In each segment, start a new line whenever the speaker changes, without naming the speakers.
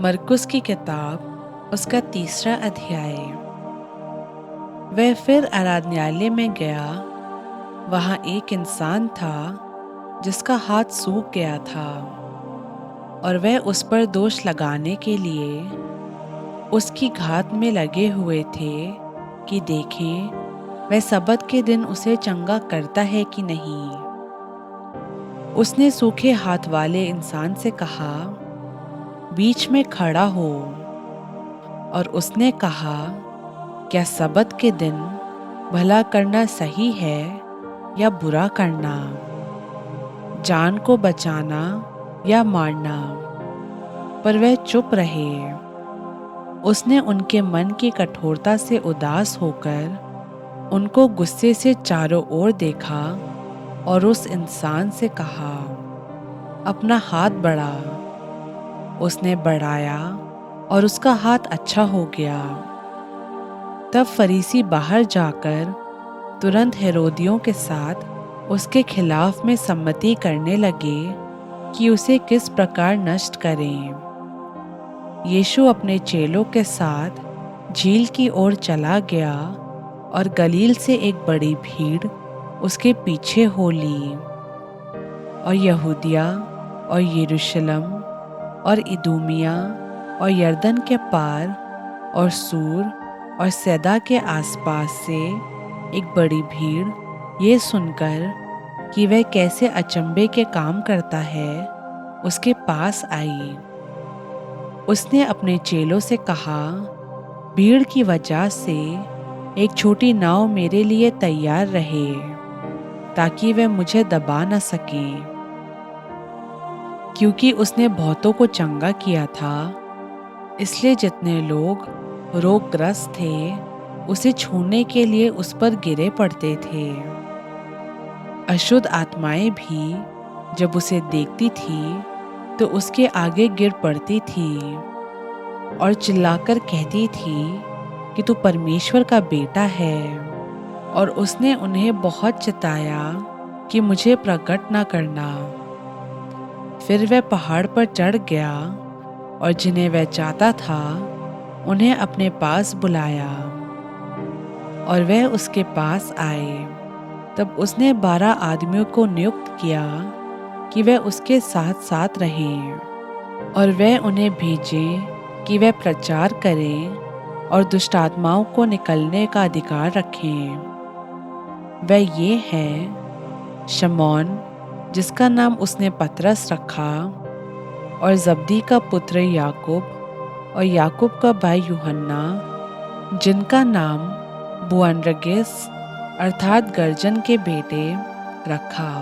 मरकुस की किताब उसका 3रा अध्याय। वह फिर आराधनालय में गया। वहाँ एक इंसान था जिसका हाथ सूख गया था, और वह उस पर दोष लगाने के लिए उसकी घात में लगे हुए थे कि देखें वह सबत के दिन उसे चंगा करता है कि नहीं। उसने सूखे हाथ वाले इंसान से कहा, बीच में खड़ा हो। और उसने कहा, क्या सबत के दिन भला करना सही है या बुरा करना, जान को बचाना या मारना? पर वह चुप रहे। उसने उनके मन की कठोरता से उदास होकर उनको गुस्से से चारों ओर देखा और उस इंसान से कहा, अपना हाथ बढ़ा। उसने बढ़ाया और उसका हाथ अच्छा हो गया। तब फरीसी बाहर जाकर तुरंत हेरोदियों के साथ उसके खिलाफ में सम्मति करने लगे कि उसे किस प्रकार नष्ट करें। यीशु अपने चेलों के साथ झील की ओर चला गया, और गलील से एक बड़ी भीड़ उसके पीछे हो ली। और यहूदिया और यरूशलेम और इदूमिया और यरदन के पार और सूर और सैदा के आसपास से एक बड़ी भीड़ ये सुनकर कि वह कैसे अचंभे के काम करता है, उसके पास आई। उसने अपने चेलों से कहा, भीड़ की वजह से एक छोटी नाव मेरे लिए तैयार रहे, ताकि वह मुझे दबा न सके। क्योंकि उसने बहुतों को चंगा किया था, इसलिए जितने लोग रोगग्रस्त थे उसे छूने के लिए उस पर गिरे पड़ते थे। अशुद्ध आत्माएं भी जब उसे देखती थी तो उसके आगे गिर पड़ती थी और चिल्लाकर कहती थी कि तू परमेश्वर का बेटा है। और उसने उन्हें बहुत चिताया कि मुझे प्रकट न करना। फिर वह पहाड़ पर चढ़ गया और जिन्हें वह चाहता था उन्हें अपने पास बुलाया, और वह उसके पास आए। तब उसने 12 आदमियों को नियुक्त किया कि वह उसके साथ साथ रहें, और वह उन्हें भेजे कि वह प्रचार करें और दुष्टात्माओं को निकलने का अधिकार रखें। वह ये हैं, शमौन जिसका नाम उसने पतरस रखा, और जब्दी का पुत्र याकूब, और याकूब का भाई यूहन्ना जिनका नाम बुअनरगिस अर्थात गर्जन के बेटे रखा,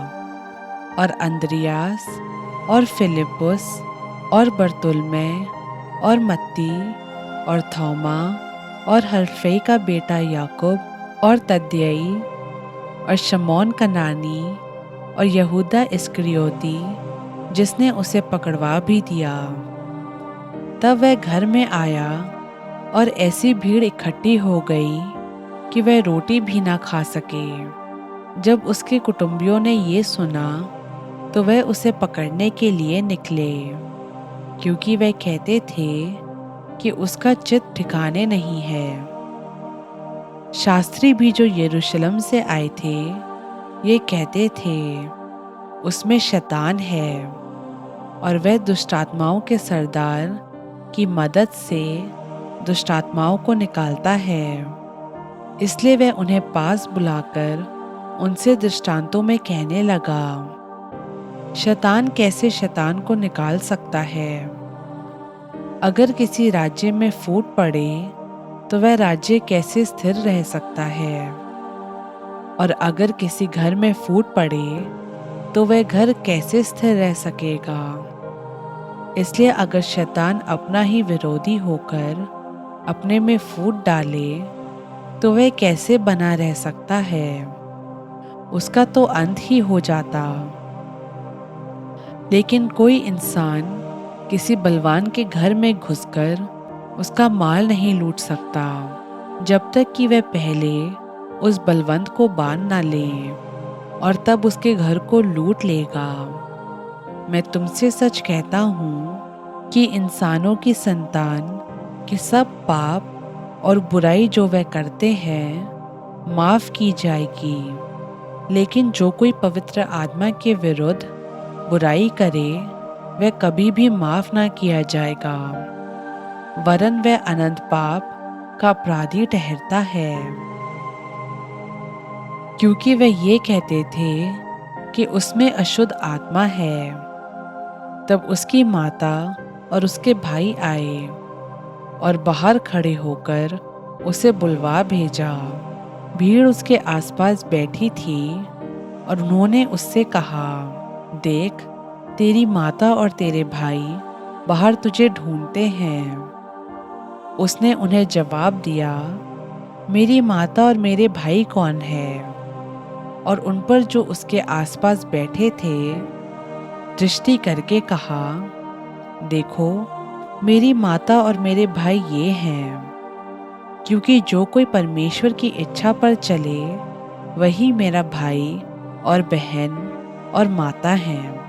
और अंद्रियास और फिलिपुस और बरतुल्मै और मत्ती और थोमा और हल्फई का बेटा याकूब और तद्दई और शमौन कनानी और यहूदा इस्करियोती जिसने उसे पकड़वा भी दिया। तब वह घर में आया और ऐसी भीड़ इकट्ठी हो गई कि वह रोटी भी ना खा सके। जब उसके कुटुंबियों ने ये सुना तो वह उसे पकड़ने के लिए निकले, क्योंकि वह कहते थे कि उसका चित्त ठिकाने नहीं है। शास्त्री भी जो यरूशलेम से आए थे ये कहते थे, उसमें शैतान है, और वह दुष्टात्माओं के सरदार की मदद से दुष्टात्माओं को निकालता है। इसलिए वह उन्हें पास बुलाकर उनसे दृष्टांतों में कहने लगा, शैतान कैसे शैतान को निकाल सकता है? अगर किसी राज्य में फूट पड़े तो वह राज्य कैसे स्थिर रह सकता है? और अगर किसी घर में फूट पड़े तो वह घर कैसे स्थिर रह सकेगा? इसलिए अगर शैतान अपना ही विरोधी होकर अपने में फूट डाले तो वह कैसे बना रह सकता है? उसका तो अंत ही हो जाता। लेकिन कोई इंसान किसी बलवान के घर में घुसकर उसका माल नहीं लूट सकता, जब तक कि वह पहले उस बलवंत को बांध ना ले, और तब उसके घर को लूट लेगा। मैं तुमसे सच कहता हूँ कि इंसानों की संतान के सब पाप और बुराई जो वह करते हैं माफ़ की जाएगी, लेकिन जो कोई पवित्र आत्मा के विरुद्ध बुराई करे वह कभी भी माफ़ ना किया जाएगा, वरन वह अनंत पाप का अपराधी ठहरता है। क्योंकि वह ये कहते थे कि उसमें अशुद्ध आत्मा है। तब उसकी माता और उसके भाई आए और बाहर खड़े होकर उसे बुलवा भेजा। भीड़ उसके आसपास बैठी थी और उन्होंने उससे कहा, देख, तेरी माता और तेरे भाई बाहर तुझे ढूंढते हैं। उसने उन्हें जवाब दिया, मेरी माता और मेरे भाई कौन है? और उन पर जो उसके आसपास बैठे थे दृष्टि करके कहा, देखो, मेरी माता और मेरे भाई ये हैं। क्योंकि जो कोई परमेश्वर की इच्छा पर चले वही मेरा भाई और बहन और माता हैं।